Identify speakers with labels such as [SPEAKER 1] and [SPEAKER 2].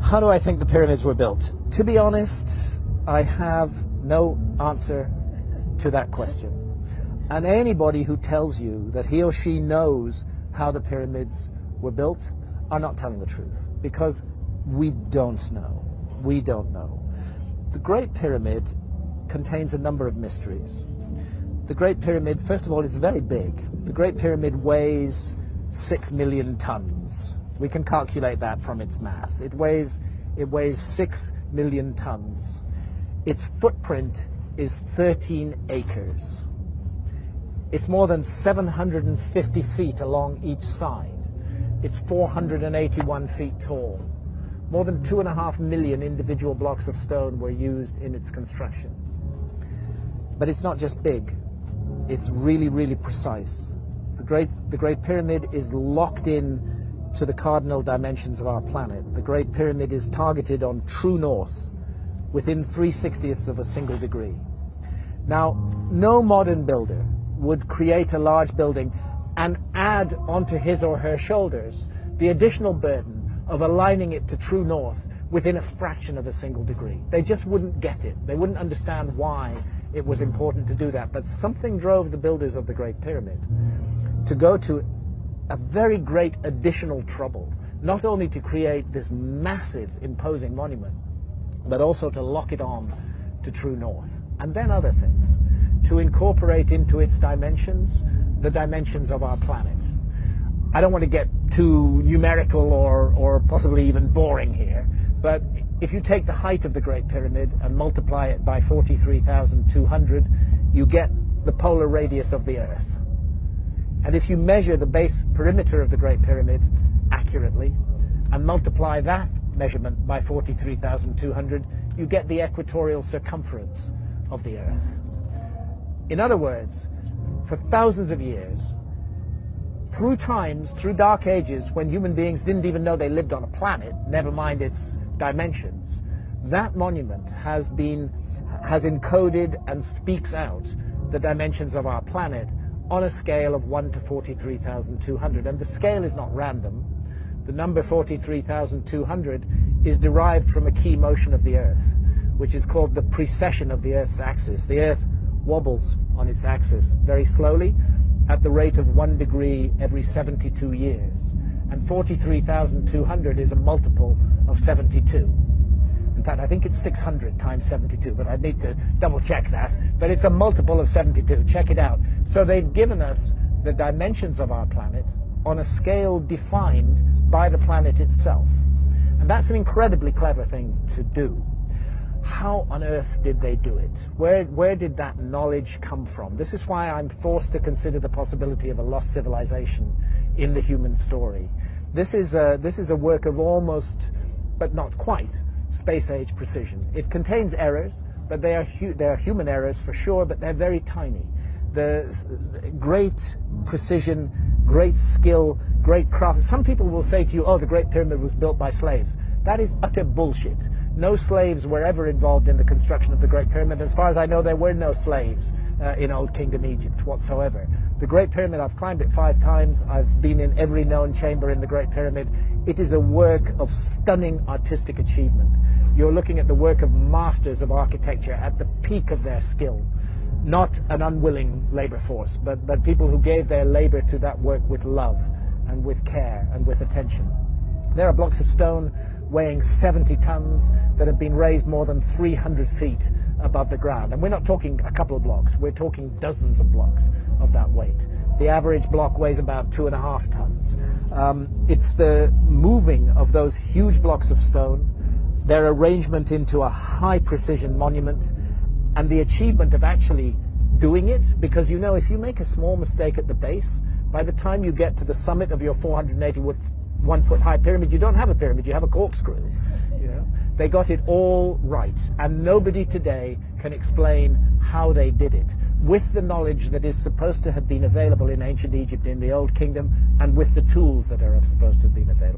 [SPEAKER 1] How do I think the pyramids were built? To be honest, I have no answer to that question. And anybody who tells you that he or she knows how the pyramids were built are not telling the truth, because we don't know. We don't know. The Great Pyramid contains a number of mysteries. The Great Pyramid, first of all, is very big. The Great Pyramid weighs 6 million tons. We can calculate that from its mass. It weighs 6 million tons. Its footprint is 13 acres. It's more than 750 feet along each side. It's 481 feet tall. More than 2.5 million individual blocks of stone were used in its construction. But it's not just big. It's really, really precise. The Great Pyramid is locked in to the cardinal dimensions of our planet. The Great Pyramid is targeted on true north within 3/60ths of a single degree. Now, no modern builder would create a large building and add onto his or her shoulders the additional burden of aligning it to true north within a fraction of a single degree. They just wouldn't get it. They wouldn't understand why it was important to do that. But something drove the builders of the Great Pyramid to go to a very great additional trouble, not only to create this massive, imposing monument, but also to lock it on to true north. And then other things, to incorporate into its dimensions the dimensions of our planet. I don't want to get too numerical or possibly even boring here, but if you take the height of the Great Pyramid and multiply it by 43,200, you get the polar radius of the Earth. And if you measure the base perimeter of the Great Pyramid accurately and multiply that measurement by 43,200, you get the equatorial circumference of the Earth. In other words, for thousands of years, through times, through dark ages, when human beings didn't even know they lived on a planet, never mind its dimensions, that monument has encoded and speaks out the dimensions of our planet on a scale of 1 to 43,200. And the scale is not random. The number 43,200 is derived from a key motion of the Earth, which is called the precession of the Earth's axis. The Earth wobbles on its axis very slowly at the rate of 1 degree every 72 years. And 43,200 is a multiple of 72. In fact, I think it's 600 times 72, but I need to double check that. But it's a multiple of 72. Check it out. So they've given us the dimensions of our planet on a scale defined by the planet itself. And that's an incredibly clever thing to do. How on earth did they do it? Where did that knowledge come from? This is why I'm forced to consider the possibility of a lost civilization in the human story. This is a work of almost, but not quite, space-age precision. It contains errors, but they are human errors for sure, but they're very tiny. The great precision, great skill, great craft. Some people will say to you, oh, the Great Pyramid was built by slaves. That is utter bullshit. No slaves were ever involved in the construction of the Great Pyramid. As far as I know, there were no slaves in Old Kingdom Egypt whatsoever. The Great Pyramid, I've climbed it 5 times. I've been in every known chamber in the Great Pyramid. It is a work of stunning artistic achievement. You're looking at the work of masters of architecture at the peak of their skill. Not an unwilling labor force, but people who gave their labor to that work with love and with care and with attention. There are blocks of stone weighing 70 tons that have been raised more than 300 feet above the ground. And we're not talking a couple of blocks, we're talking dozens of blocks of that weight. The average block weighs about 2.5 tons. It's the moving of those huge blocks of stone, their arrangement into a high precision monument, and the achievement of actually doing it, because you know if you make a small mistake at the base, by the time you get to the summit of your 481-foot high pyramid, you don't have a pyramid, you have a corkscrew. You know? They got it all right, and nobody today can explain how they did it, with the knowledge that is supposed to have been available in ancient Egypt in the Old Kingdom, and with the tools that are supposed to have been available.